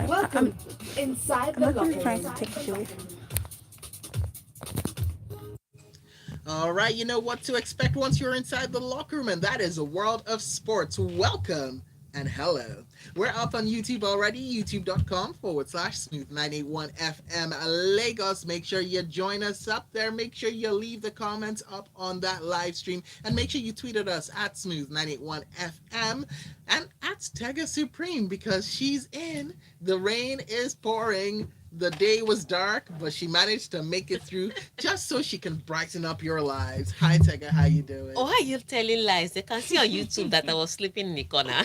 Welcome inside I'm the actually locker trying room. to take it away. All right, you know what to expect once you're inside the locker room, and that is a world of sports. Welcome and hello. We're up on YouTube already, youtube.com/smooth981 FM Lagos. Make sure you join us up there. Make sure you leave the comments up on that live stream, and make sure you tweet at us at smooth981 FM and at Tega Supreme because she's in. The rain is pouring. The day was dark, but she managed to make it through just so she can brighten up your lives. Hi, Tega, how you doing? Oh, why are you telling lies? They can see on YouTube that I was sleeping in the corner.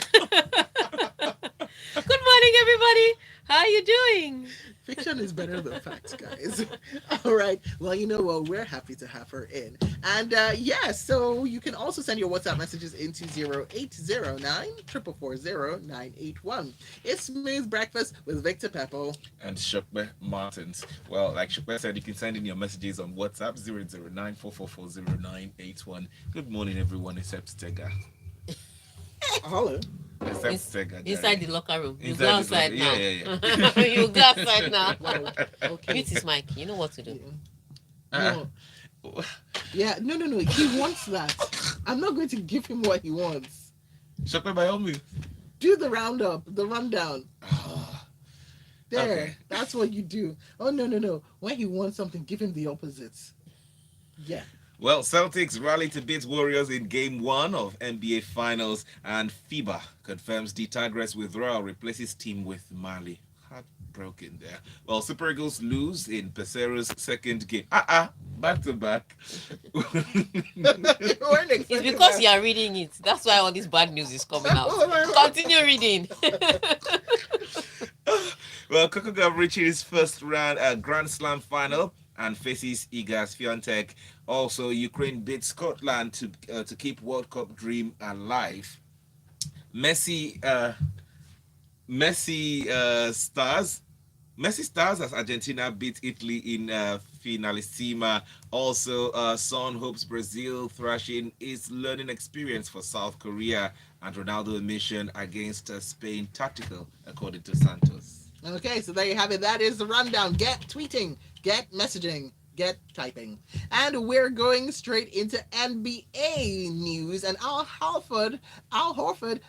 Good morning, everybody. How are you doing? Fiction is better than facts, guys. All right. Well, you know what? We're happy to have her in. And yeah, so you can also send your WhatsApp messages into 0809 444 It's Smooth Breakfast with Victor Peppo. And Shokbe Martins. Well, like Shokbe said, you can send in your messages on WhatsApp 009 444 Good morning, everyone, except Tega. Hello. Except Tega. Inside the locker room. You go Inside the outside locker- now. yeah. You go outside now. Wow. Okay. Mute his mic. You know what to do. No. Yeah, no. He wants that. I'm not going to give him what he wants. Shokbe, by all means. Do the roundup, the rundown. There. Okay. That's what you do. Oh, no. When he wants something, give him the opposites. Yeah. Well, Celtics rally to beat Warriors in Game 1 of NBA Finals, and FIBA confirms the Tigers withdrawal replaces team with Mali. Heartbroken there. Well, Super Eagles lose in Pesero's second game. Back to back. It's because you are reading it. That's why all this bad news is coming out. Continue reading. Well, Kokogav reaches his first round Grand Slam final and faces Igas Fiontek. Also, Ukraine beat Scotland to keep World Cup dream alive. Messi stars as Argentina beat Italy in Finalissima. Also, Son hopes Brazil thrashing is learning experience for South Korea, and Ronaldo mission against Spain tactical, according to Santos. Okay, so there you have it. That is the rundown. Get tweeting, get messaging, get typing. And we're going straight into NBA news. And Al Horford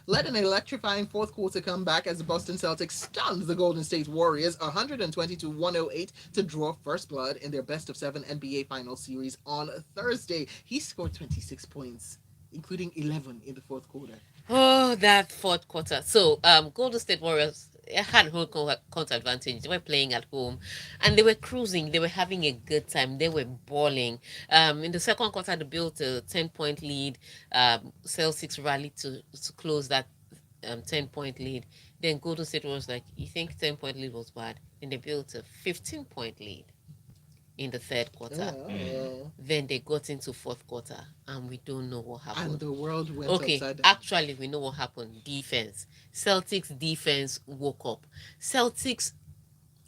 led an electrifying fourth quarter comeback as the Boston Celtics stunned the Golden State Warriors 120-108 to draw first blood in their best of 7 NBA Finals series on Thursday. He scored 26 points, including 11 in the fourth quarter. Oh, that fourth quarter. So, Golden State Warriors had home court advantage. They were playing at home and they were cruising. They were having a good time. They were balling. In the second quarter, they built a 10-point lead. Celtics rallied to close that 10-point lead. Then Golden State was like, you think 10-point lead was bad? And they built a 15-point lead in the third quarter. Oh. Then they got into fourth quarter and we don't know what happened. And the world went Okay, upside down. actually, we know what happened. Defense. Celtics defense woke up. Celtics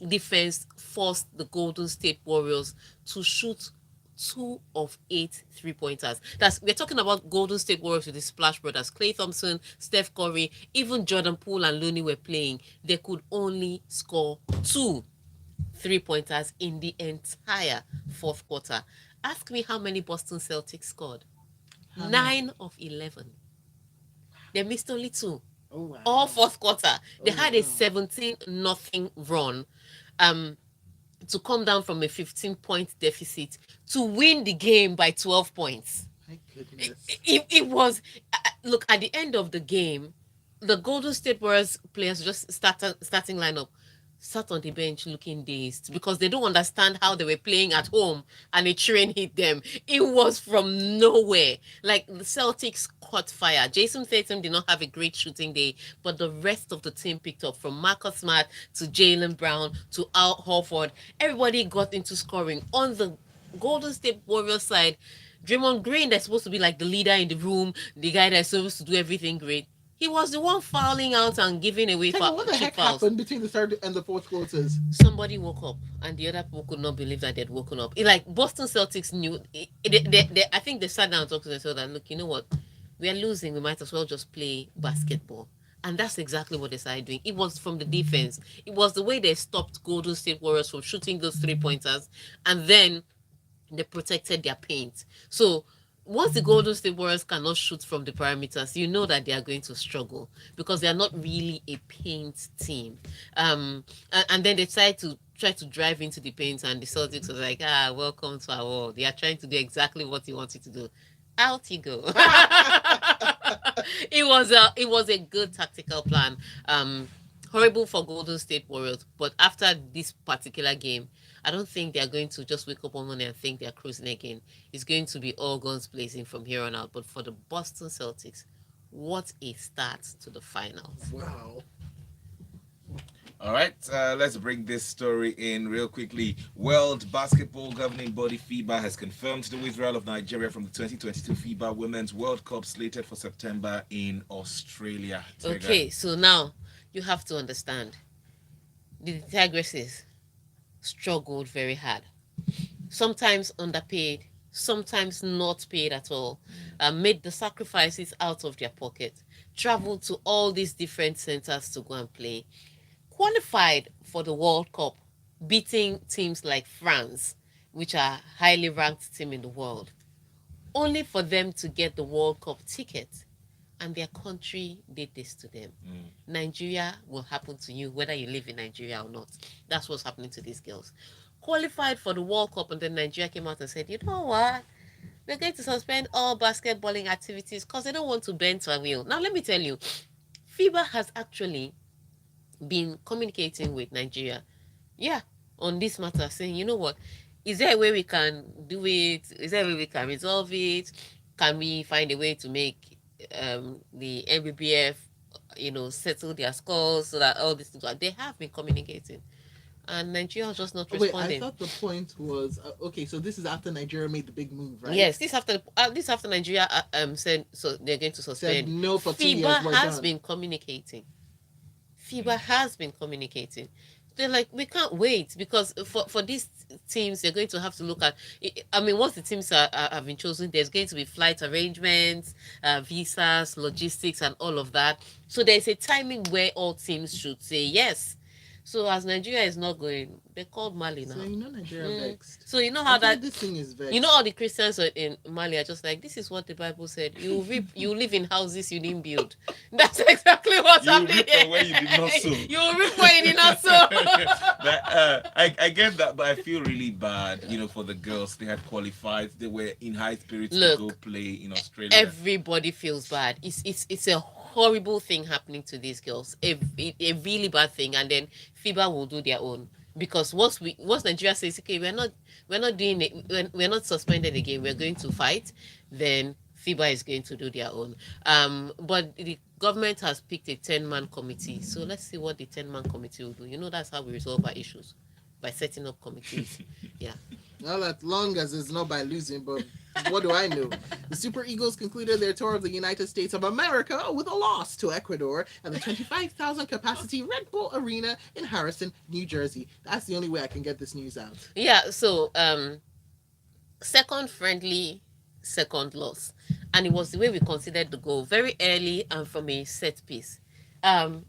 defense forced the Golden State Warriors to shoot 2 of 8 3-pointers. We're talking about Golden State Warriors with the Splash Brothers. Klay Thompson, Steph Curry, even Jordan Poole and Looney were playing. They could only score 2 3-pointers in the entire fourth quarter. Ask me how many Boston Celtics scored. 9 of 11. They missed only 2. Oh, wow. All fourth quarter. They had a 17-0 run to come down from a 15-point deficit to win the game by 12 points. My goodness. It was, look, at the end of the game, the Golden State Warriors players just starting lineup sat on the bench looking dazed because they don't understand how they were playing at home and a train hit them. It was from nowhere. Like, the Celtics caught fire. Jason Tatum did not have a great shooting day, but the rest of the team picked up, from Marcus Smart to Jaylen Brown to Al Horford. Everybody got into scoring. On the Golden State Warriors side, Draymond Green, that's supposed to be like the leader in the room, the guy that's supposed to do everything great, he was the one fouling out and giving away What the heck fouls. happened between the third and the fourth quarters? Somebody woke up, and the other people could not believe that they'd woken up. Like, Boston Celtics knew. I think they sat down and talked to themselves that, look, you know what? We are losing. We might as well just play basketball. And that's exactly what they started doing. It was from the defense. It was the way they stopped Golden State Warriors from shooting those 3-pointers, and then they protected their paint. So once the Golden State Warriors cannot shoot from the perimeters, you know that they are going to struggle because they are not really a paint team. And then they tried to drive into the paint, and the Celtics was like, welcome to our world. They are trying to do exactly what you wanted to do. Out you go. It was a good tactical plan. Horrible for Golden State Warriors, but after this particular game, I don't think they're going to just wake up one morning and think they're cruising again. It's going to be all guns blazing from here on out. But for the Boston Celtics, what a start to the finals. Wow. All right, let's bring this story in real quickly. World Basketball Governing Body FIBA has confirmed the withdrawal of Nigeria from the 2022 FIBA Women's World Cup slated for September in Australia. Okay, so now you have to understand the Tigresses struggled very hard, sometimes underpaid, sometimes not paid at all, made the sacrifices out of their pocket, traveled to all these different centers to go and play, qualified for the World Cup, beating teams like France, which are highly ranked team in the world, only for them to get the World Cup ticket. And their country did this to them. Nigeria will happen to you whether you live in Nigeria or not. That's what's happening to these girls. Qualified for the World Cup, and then Nigeria came out and said, you know what? We're going to suspend all basketballing activities because they don't want to bend to a wheel. Now, let me tell you, FIBA has actually been communicating with Nigeria, on this matter, saying, you know what? Is there a way we can do it? Is there a way we can resolve it? Can we find a way to make the NBBF, settle their scores so that all these things? They have been communicating, and Nigeria is just not responding. Wait, I thought the point was okay. So this is after Nigeria made the big move, right? Yes, this after Nigeria said so they're going to suspend. Said no for 2 years. FIBA has been communicating. FIBA has been communicating. They're like, we can't wait because for these teams, they're going to have to look at. I mean, once the teams have been chosen, there's going to be flight arrangements, visas, logistics, and all of that. So there's a timing where all teams should say yes. So as Nigeria is not going, they called Mali now. So you know Nigeria vexed. So you know how that this thing is vexed. You know all the Christians in Mali are just like, this is what the Bible said. You reap, you live in houses you didn't build. That's exactly what's happening. You reap where you did not sow. You reap where you did not sow. I get that, but I feel really bad, for the girls. They had qualified. They were in high spirits to go play in Australia. Everybody feels bad. It's a horrible thing happening to these girls. A really bad thing, and then FIBA will do their own. Because once Nigeria says, okay, we're not doing it, we're not suspended again, we're going to fight, then FIBA is going to do their own. But the government has picked a 10-man committee. So let's see what the 10-man committee will do. That's how we resolve our issues, by setting up committees. Yeah. Not as long as it's not by losing, but what do I know? The Super Eagles concluded their tour of the United States of America with a loss to Ecuador at the 25,000 capacity Red Bull Arena in Harrison, New Jersey. That's the only way I can get this news out. Yeah, so second friendly, second loss. And it was the way we considered the goal. Very early and from a set piece.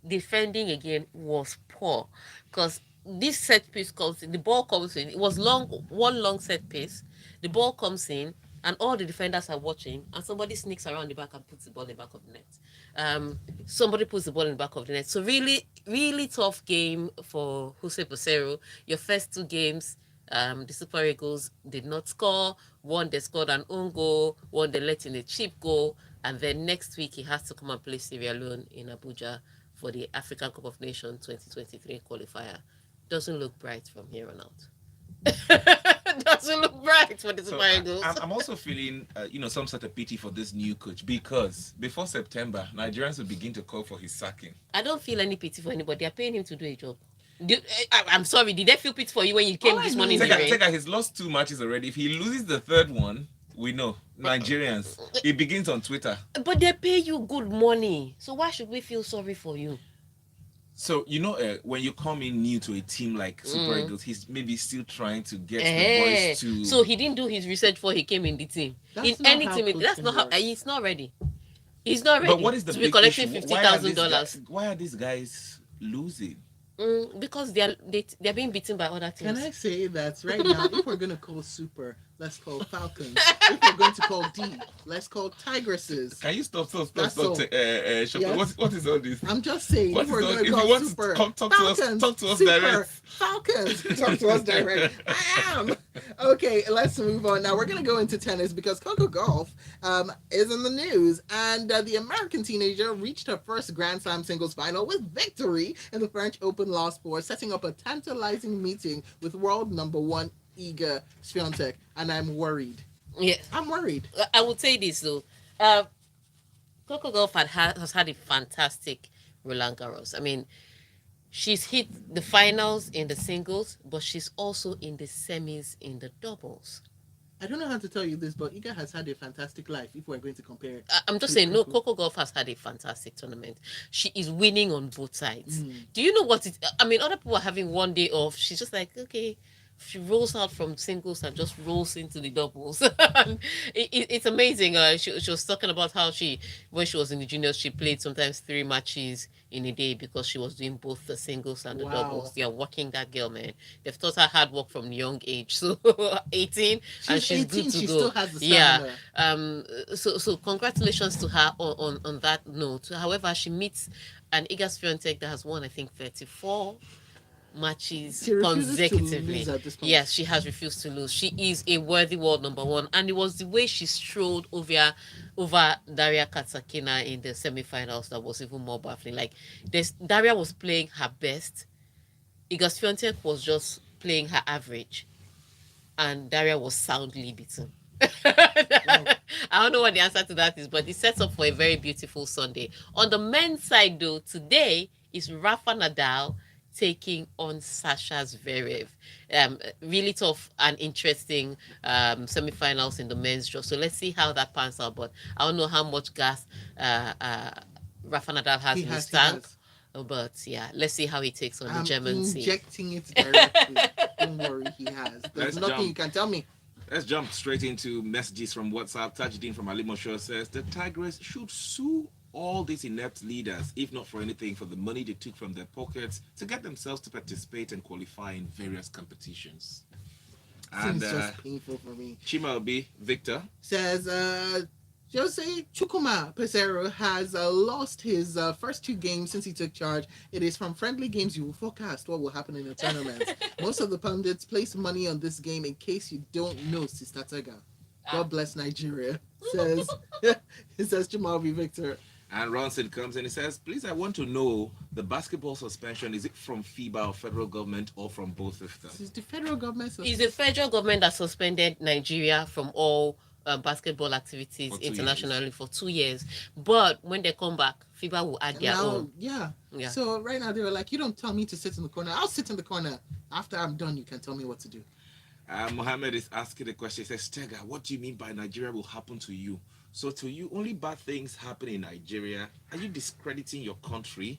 Defending again was poor because this set piece comes in, the ball comes in. It was one long set piece. The ball comes in, and all the defenders are watching, and somebody sneaks around the back and puts the ball in the back of the net. Somebody puts the ball in the back of the net. So really, really tough game for Jose Pesero. Your first two games, the Super Eagles did not score. One, they scored an own goal. One, they let in a cheap goal. And then next week, he has to come and play Sierra Leone in Abuja for the African Cup of Nations 2023 qualifier. Doesn't look bright from here on out. Doesn't look bright for the Super Eagles. I'm also feeling, some sort of pity for this new coach, because before September, Nigerians will begin to call for his sacking. I don't feel any pity for anybody. They're paying him to do a job. I'm sorry, did they feel pity for you when you came this morning? He's lost 2 matches already. If he loses the third one, we know Nigerians. It begins on Twitter. But they pay you good money, so why should we feel sorry for you? So, when you come in new to a team like Super Eagles, he's maybe still trying to get the boys to... So he didn't do his research before he came in the team. That's in any team, that's not how... He's not ready. He's not ready But what is the to be big collecting issue? $50,000. Why are these guys losing? Because they're being beaten by other Can teams. I say that right now, if we're going to call Super, let's call Falcons. If we're going to call D, let's call Tigresses. Can you stop? That's all. Shopper, Yes. what is all this? I'm just saying, What if is we're all- going to if call you want to Super, talk to us- Falcons, talk to us Super, direct. Falcons, talk to us direct. I am. Okay, let's move on. Now, we're going to go into tennis because Coco Golf is in the news. And the American teenager reached her first Grand Slam singles final with victory in the French Open Lost Four, setting up a tantalizing meeting with world number one Iga Swiatek. And I'm worried. Yeah, I'm worried. I would say this though. Coco Golf has had a fantastic Roland Garros. I mean, she's hit the finals in the singles, but she's also in the semis in the doubles. I don't know how to tell you this, but Iga has had a fantastic life if we're going to compare. I'm just saying, no, Coco Golf has had a fantastic tournament. She is winning on both sides. Mm. Do you know what it? I mean, other people are having one day off. She's just like, okay, she rolls out from singles and just rolls into the doubles. It's amazing. She was talking about how when she was in the juniors, she played sometimes 3 matches in a day because she was doing both the singles and the Wow. doubles. They are working that girl, man. They've taught her hard work from young age. So 18, and she's 18, good to she go. still has the Yeah. stamina. So congratulations to her on that note. However, she meets an Iga Swiatek that has won, I think, 34 matches She refuses to consecutively. lose at this point. Yes, she has refused to lose. She is a worthy world number one, and it was the way she strolled over Daria Katsakina in the semifinals that was even more baffling. Like Daria was playing her best, Iga Swiatek was just playing her average, and Daria was soundly beaten. I don't know what the answer to that is, but it sets up for a very beautiful Sunday. On the men's side, though, today is Rafa Nadal taking on Sasha Zverev. Really tough and interesting semifinals in the men's draw. So let's see how that pans out. But I don't know how much gas Rafa Nadal has He in has, his he tank. has. But yeah, let's see how he takes on the I'm German scene. injecting it directly. Don't worry, he has. There's Let's nothing jump. you can tell me. Let's jump straight into messages from WhatsApp. Tajuddin from Alimosho says the Tigers should sue all these inept leaders, if not for anything, for the money they took from their pockets to get themselves to participate and qualify in various competitions. And Seems just painful for me. Chimaobi Victor Says Jose Chukuma Pesero has lost his first 2 games since he took charge. It is from friendly games you will forecast what will happen in the tournament. Most of the pundits place money on this game in case you don't know, Sister Tega. God bless Nigeria. Says it says Jamavi Victor. and Ronson comes and he says, please, I want to know the basketball suspension, is it from FIBA or federal government or from both of them? This is the federal government. It's the federal government that suspended Nigeria from all basketball activities For 2 internationally for 2 years. But when they come back, FIBA will add their now, own. yeah. Yeah. So right now they were like, you don't tell me to sit in the corner. I'll sit in the corner. After I'm done, you can tell me what to do. Mohammed is asking the question. He says, Tega, what do you mean by Nigeria will happen to you? So to you, only bad things happen in Nigeria. Are you discrediting your country?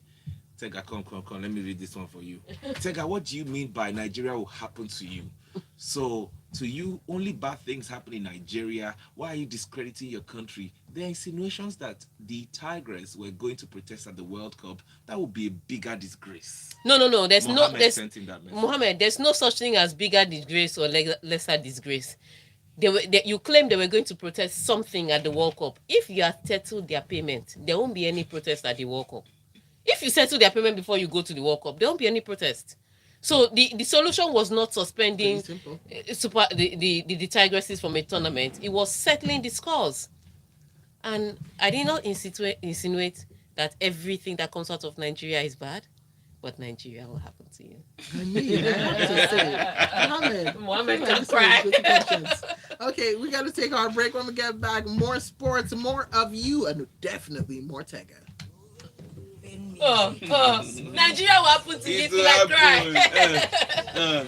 Tega, come. Let me read this one for you. Tega, what do you mean by Nigeria will happen to you? So to you, only bad things happen in Nigeria. Why are you discrediting your country? There are insinuations that the Tigers were going to protest at the World Cup. That would be a bigger disgrace. No. There's Mohammed sent him that message. Mohammed, there's no such thing as bigger disgrace or lesser disgrace. You claim they were going to protest something at the World Cup. If you have settled their payment, there won't be any protest at the World Cup. If you settle their payment before you go to the World Cup, there won't be any protest. So the solution was not suspending the Tigresses from a tournament. It was settling the scores. And I did not insinuate that everything that comes out of Nigeria is bad, but Nigeria will happen to you. I mean, I have to say, Mohammed you can have cry. good questions. Okay, we got to take our break. When we get back, more sports, more of you, and definitely more Tega. Nigeria will happen to It you will like happen. cry.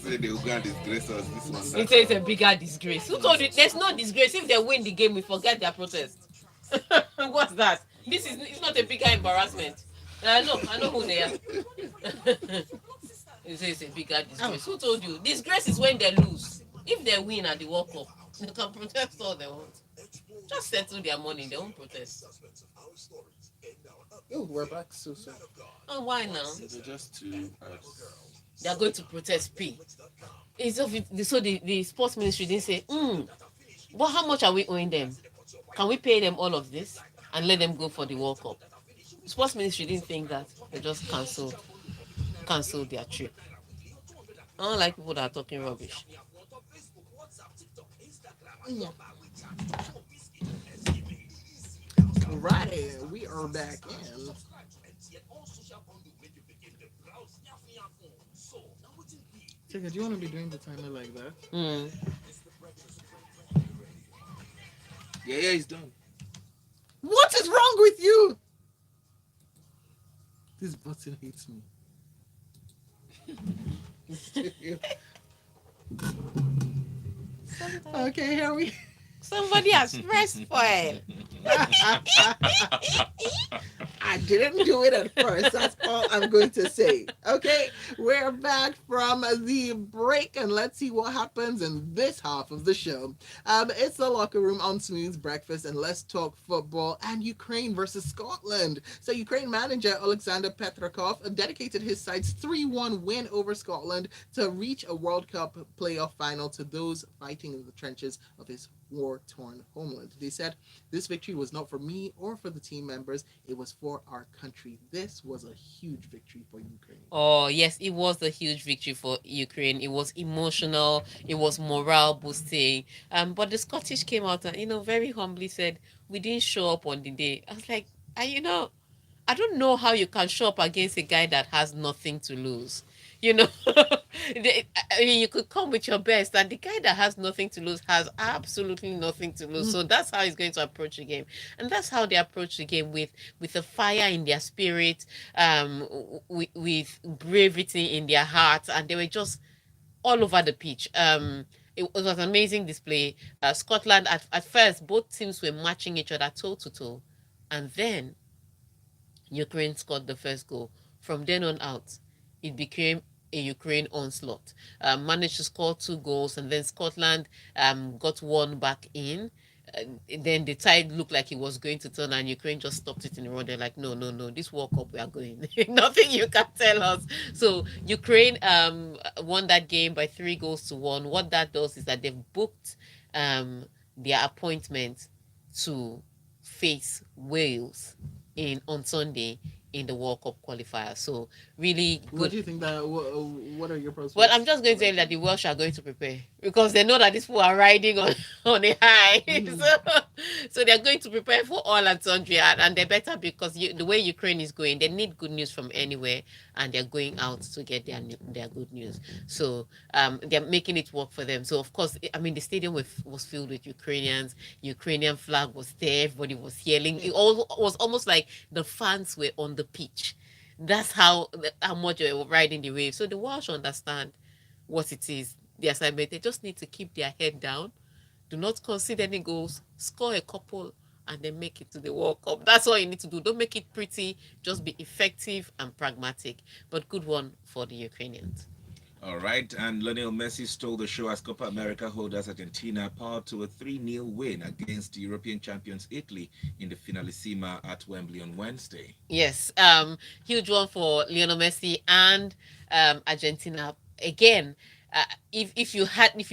Say they will go and disgrace us. This one. It is a bigger disgrace. Who told you? There's no disgrace. If they win the game, we forget their protest. What's that? It's not a bigger embarrassment. I know who they are. It's a bigger disgrace. Who told you? Disgrace is when they lose. If they win at the World Cup, they can protest all they want. Just settle their money. They won't protest. Oh, we're back so soon. Oh, why now? They're just too. They are going to protest P. It's of so the sports ministry didn't say, but how much are we owing them? Can we pay them all of this and let them go for the World Cup? Sports ministry didn't think that. They just cancelled their trip. I don't like people that are talking rubbish. Yeah. Right, we are back in. Tika, do you want to be doing the timer like that? Mm. Yeah, he's done. What is wrong with you? This button hates me. Okay, here we. Somebody has pressed spoil. I didn't do it at first. That's all I'm going to say. Okay, we're back from the break, and let's see what happens in this half of the show. It's the locker room on Smooth Breakfast, and let's talk football and Ukraine versus Scotland. So, Ukraine manager Alexander Petrakov dedicated his side's 3-1 win over Scotland to reach a World Cup playoff final to those fighting in the trenches of his war-torn homeland. They said, "This victory was not for me or for the team members. It was for our country." This was a huge victory for Ukraine. Oh, yes, it was a huge victory for Ukraine. It was emotional, it was morale boosting. But the Scottish came out and, very humbly said, "We didn't show up on the day." I was like, I don't know how you can show up against a guy that has nothing to lose. You know, you could come with your best, and the guy that has nothing to lose has absolutely nothing to lose. So that's how he's going to approach the game, and that's how they approach the game with a fire in their spirit, with bravery in their hearts, and they were just all over the pitch. It was an amazing display. Scotland at first, both teams were matching each other toe to toe, and then Ukraine scored the first goal. From then on out, it became a Ukraine onslaught. Managed to score 2 goals, and then Scotland got one back in. Then the tide looked like it was going to turn, and Ukraine just stopped it in the road. They're like, no, no, no, this World Cup we are going. Nothing you can tell us. So Ukraine won that game by 3 goals to 1. What that does is that they've booked their appointment to face Wales on Sunday in the World Cup qualifier. So really good. What do you think that? What are your prospects? Well, I'm just going to tell you that the Welsh are going to prepare because they know that these people are riding on a high. So they're going to prepare for all and sundry, and they better because the way Ukraine is going, they need good news from anywhere, and they're going out to get their good news. So they're making it work for them. So of course, I mean, the stadium was filled with Ukrainians. Ukrainian flag was there. Everybody was yelling. It all was almost like the fans were on the pitch. That's how much they were riding the wave. So the Welsh understand what it is, the assignment. They just need to keep their head down, do not concede any goals, score a couple, and then make it to the World Cup. That's all you need to do. Don't make it pretty, just be effective and pragmatic. But good one for the Ukrainians. All right, and Lionel Messi stole the show as Copa America holders Argentina powered to a 3-0 win against European champions Italy in the Finalissima at Wembley on Wednesday. Yes, huge one for Lionel Messi and Argentina. Again, if you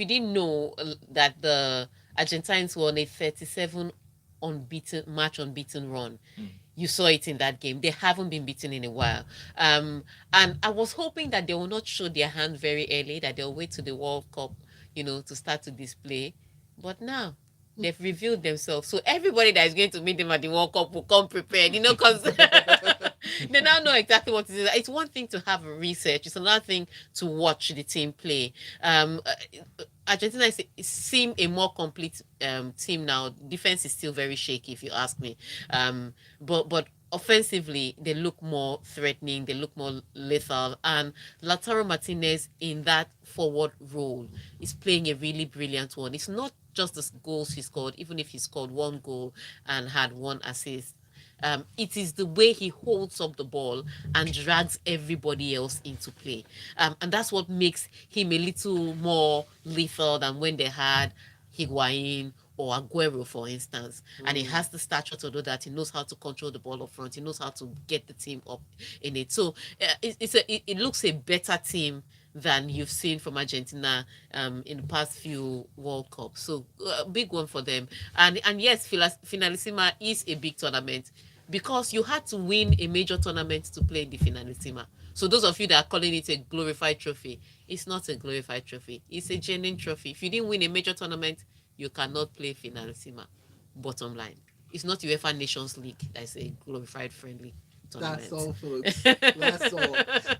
didn't know that the Argentines were on a 37 unbeaten run. You saw it in that game. They haven't been beaten in a while. And I was hoping that they will not show their hand very early, that they'll wait to the World Cup, to start to display. But now they've revealed themselves. So everybody that is going to meet them at the World Cup will come prepared, because they now know exactly what it is. It's one thing to have research. It's another thing to watch the team play. Argentina seem a more complete team now. Defense is still very shaky, if you ask me. But offensively, they look more threatening. They look more lethal. And Lautaro Martinez in that forward role is playing a really brilliant one. It's not just the goals he scored, even if he scored 1 goal and had 1 assist. It is the way he holds up the ball and drags everybody else into play. And that's what makes him a little more lethal than when they had Higuain or Aguero, for instance, and he has the stature to do that. He knows how to control the ball up front. He knows how to get the team up in it. So it looks a better team than you've seen from Argentina in the past few World Cups. So big one for them. And yes, Finalissima is a big tournament because you had to win a major tournament to play in the Finalissima. So those of you that are calling it a glorified trophy, it's not a glorified trophy. It's a genuine trophy. If you didn't win a major tournament, you cannot play Finalissima. Bottom line. It's not UEFA Nations League that's a glorified friendly tournament. That's all, folks. That's all.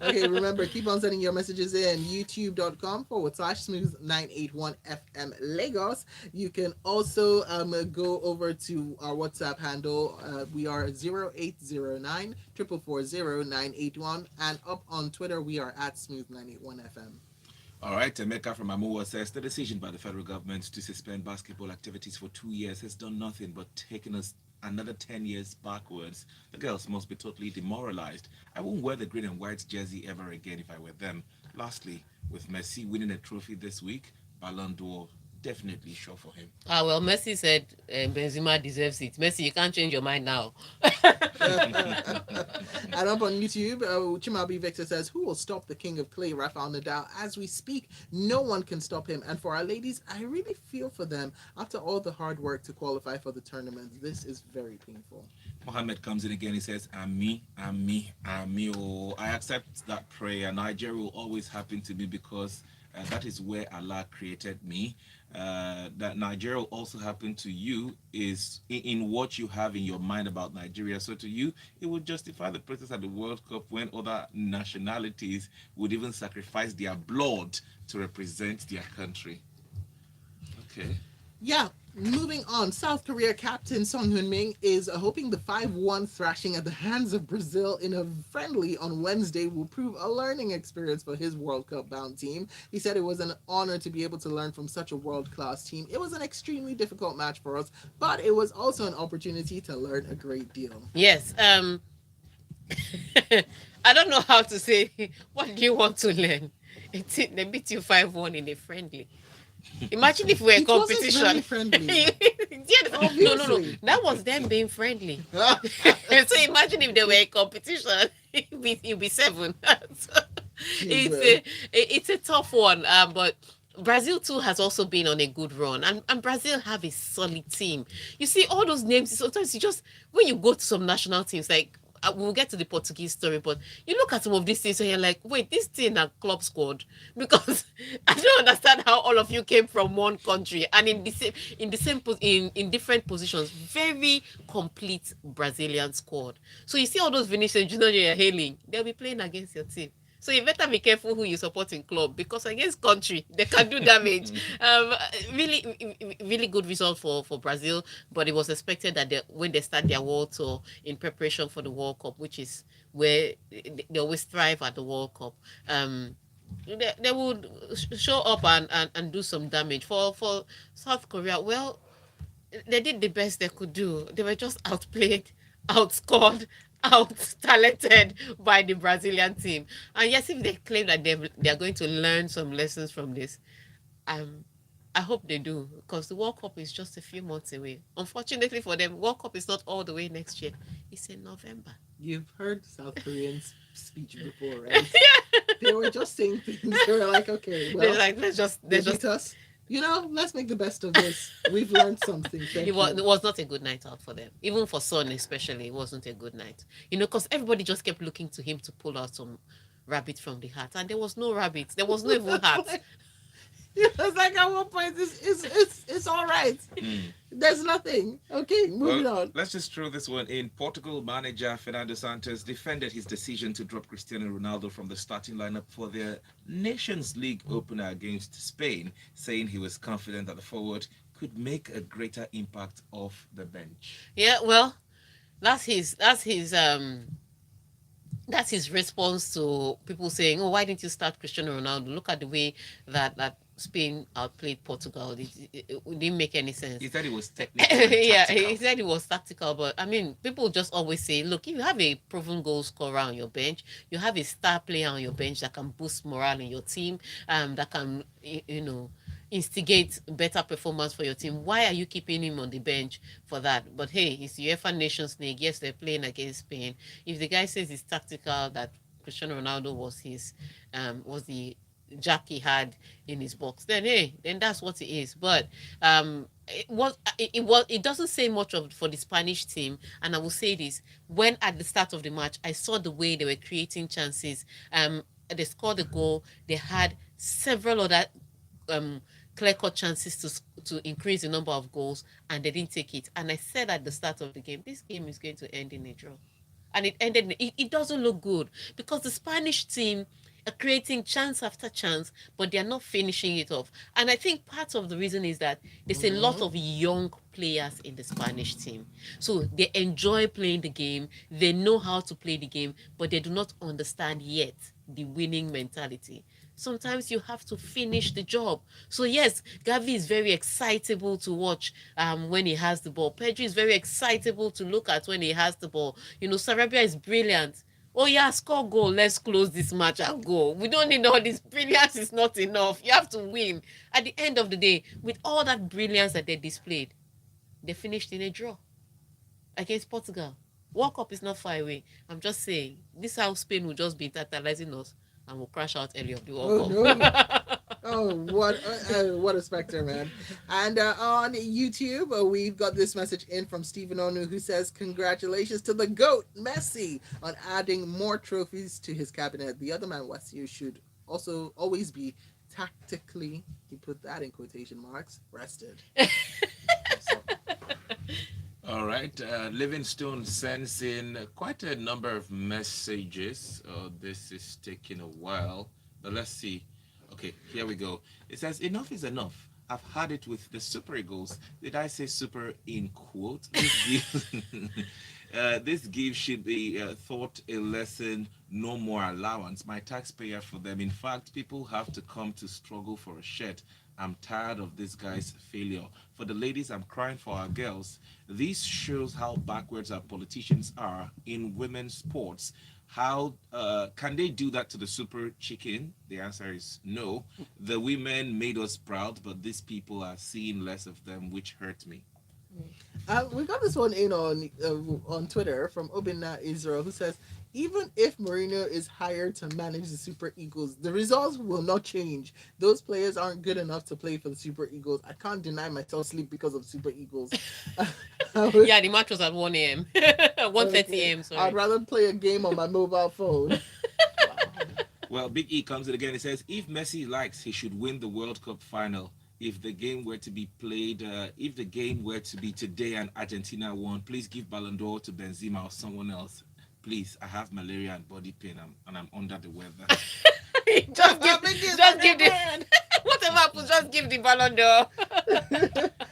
Okay, remember, keep on sending your messages in. youtube.com/smooth981FM Lagos. You can also go over to our WhatsApp handle. We are 0809 440 and up on Twitter, we are at smooth981FM. All right, Emeka from Amuwa says the decision by the federal government to suspend basketball activities for 2 years has done nothing but taken us another 10 years backwards. The girls must be totally demoralized. I won't wear the green and white jersey ever again if I were them. Lastly, with Messi winning a trophy this week, Ballon d'Or definitely sure for him. Well, Messi said Benzema deserves it. Messi, you can't change your mind now. And up on YouTube, Chimabi Victor says, who will stop the king of clay, Rafael Nadal? As we speak, no one can stop him. And for our ladies, I really feel for them. After all the hard work to qualify for the tournament, this is very painful. Mohammed comes in again. He says, Ami. Oh, I accept that prayer. Nigeria will always happen to me because that is where Allah created me. That Nigeria will also happen to you is in what you have in your mind about Nigeria. So to you, it would justify the presence at the World Cup when other nationalities would even sacrifice their blood to represent their country. Okay. Yeah, moving on. South Korea captain Song Heung-min is hoping the 5-1 thrashing at the hands of Brazil in a friendly on Wednesday will prove a learning experience for his World Cup bound team. He said it was an honor to be able to learn from such a world-class team. It was an extremely difficult match for us, but it was also an opportunity to learn a great deal. Yes. I don't know how to say, what do you want to learn? They beat you 5-1 in a friendly. Imagine if we're in competition. Wasn't very friendly. No. That was them being friendly. So imagine if they were in competition, it'd be 7. So it's a tough one. But Brazil too has also been on a good run, and Brazil have a solid team. You see all those names. Sometimes you just when you go to some national teams like. We'll get to the Portuguese story, but you look at some of these things and you're like, wait, this thing a club squad, because I don't understand how all of you came from one country and in different positions. Very complete Brazilian squad. So you see all those Vinicius Junior you're hailing, they'll be playing against your team. So you better be careful who you support in club, because against country they can do damage. Really good result for Brazil, but it was expected that when they start their world tour in preparation for the World Cup, which is where they always thrive at the World Cup, they would show up and do some damage. For South Korea, well, they did the best they could do. They were just outplayed, outscored, out talented by the Brazilian team. And yes, if they claim that they are going to learn some lessons from this, I hope they do, because the World Cup is just a few months away. Unfortunately for them, World Cup is not all the way next year. It's in November. You've heard South Koreans speech before, right? They were just saying things. They were like, okay, well, they're like, let's just us. Let's make the best of this. We've learned something. It was not a good night out for them. Even for Son especially, it wasn't a good night. Because everybody just kept looking to him to pull out some rabbit from the hat. And there was no rabbit. There was no even hat. It's like at one point, it's all right. There's nothing. Okay, moving on. Let's just throw this one in. Portugal manager Fernando Santos defended his decision to drop Cristiano Ronaldo from the starting lineup for their Nations League opener against Spain, saying he was confident that the forward could make a greater impact off the bench. Yeah, well, that's his response to people saying, "Oh, why didn't you start Cristiano Ronaldo? Look at the way that Spain outplayed Portugal. It didn't make any sense." He said it was technical. Yeah, he said it was tactical, but I mean, people just always say, look, if you have a proven goal scorer on your bench, you have a star player on your bench that can boost morale in your team, that can, instigate better performance for your team. Why are you keeping him on the bench for that? But hey, it's UEFA Nations League. Yes, they're playing against Spain. If the guy says it's tactical, that Cristiano Ronaldo was the jack he had in his box, then hey, then that's what it is. But it doesn't say much of for the Spanish team. And I will say this: when at the start of the match, I saw the way they were creating chances. They scored a goal. They had several other um clear-cut chances to increase the number of goals, and they didn't take it. And I said at the start of the game, this game is going to end in a draw. And it ended. It doesn't look good because the Spanish team are creating chance after chance, but they're not finishing it off. And I think part of the reason is that there's a lot of young players in the Spanish team. So they enjoy playing the game, they know how to play the game, but they do not understand yet the winning mentality. Sometimes you have to finish the job. So yes, Gavi is very excitable to watch when he has the ball. Pedri is very excitable to look at when he has the ball. Sarabia is brilliant. Oh yeah, score goal. Let's close this match and go. We don't need all this. Brilliance is not enough. You have to win. At the end of the day, with all that brilliance that they displayed, they finished in a draw against Portugal. World Cup is not far away. I'm just saying, this is how Spain will just be tantalizing us and will crash out early of the World Cup. Oh, what a specter, man. And on YouTube, we've got this message in from Stephen Onu, who says, congratulations to the GOAT, Messi, on adding more trophies to his cabinet. The other man, Westie, should also always be tactically, he put that in quotation marks, rested. All right. Livingstone sends in quite a number of messages. This is taking a while, but let's see. Okay, here we go. It says, enough is enough. I've had it with the Super Eagles. Did I say super in quote? This gift should be thought a lesson, no more allowance. My taxpayer for them. In fact, people have to come to struggle for a shirt. I'm tired of this guy's failure. For the ladies, I'm crying for our girls. This shows how backwards our politicians are in women's sports. How can they do that to the super chicken? The answer is no. The women made us proud, but these people are seeing less of them, which hurt me. We got this one in on Twitter from Obina Israel, who says, even if Mourinho is hired to manage the Super Eagles, the results will not change. Those players aren't good enough to play for the Super Eagles. I can't deny myself sleep because of Super Eagles. Yeah, the match was at 1 a.m. 1:30 a.m. Sorry. I'd rather play a game on my mobile phone. Well, Big E comes in again. He says, if Messi likes, he should win the World Cup final. If the game were to be played, if the game were to be today and Argentina won, please give Ballon d'Or to Benzema or someone else. Please, I have malaria and body pain, and I'm under the weather. just give the whatever happens, just give the Ballon d'Or.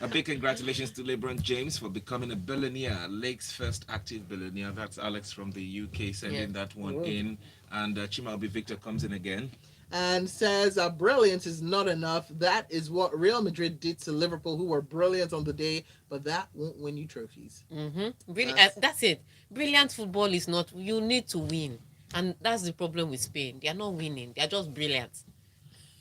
A big congratulations to LeBron James for becoming a billionaire, Lake's first active billionaire. That's Alex from the UK sending that one in. And Chimaobi Victor comes in again. And says, brilliance is not enough. That is what Real Madrid did to Liverpool, who were brilliant on the day, but that won't win you trophies. Really, that's it. Brilliant football is not, you need to win. And that's the problem with Spain. They are not winning. They are just brilliant.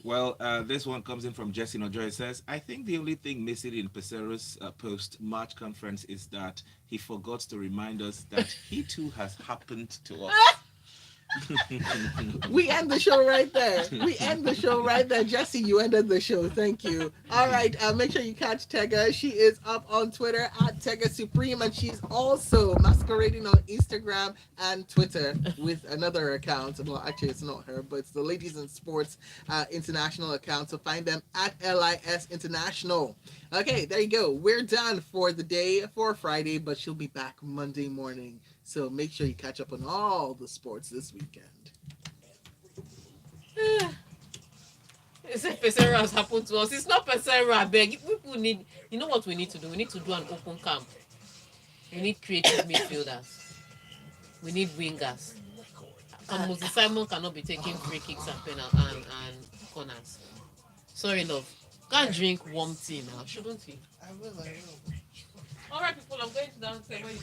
Well, this one comes in from Jesse Nojoy. It says, I think the only thing missing in Pesero's post-match conference is that he forgot to remind us that he too has happened to us. We end the show right there. Jesse, you ended the show. Thank you. All right. Make sure you catch Tega. She is up on Twitter at Tega Supreme, and she's also masquerading on Instagram and Twitter with another account. Well, actually, it's not her, but it's the Ladies in Sports International account. So find them at LIS International. Okay, there you go. We're done for the day for Friday, but she'll be back Monday morning. So make sure you catch up on all the sports this weekend. Pesera has happened to us. It's not Pesera, I beg. People need, you know what we need to do? We need to do an open camp. We need creative midfielders. We need wingers. And Moses Simon cannot be taking free kicks and corners. Sorry, love. Can't drink warm tea now, shouldn't he? I will. All right, people, I'm going to downstairs.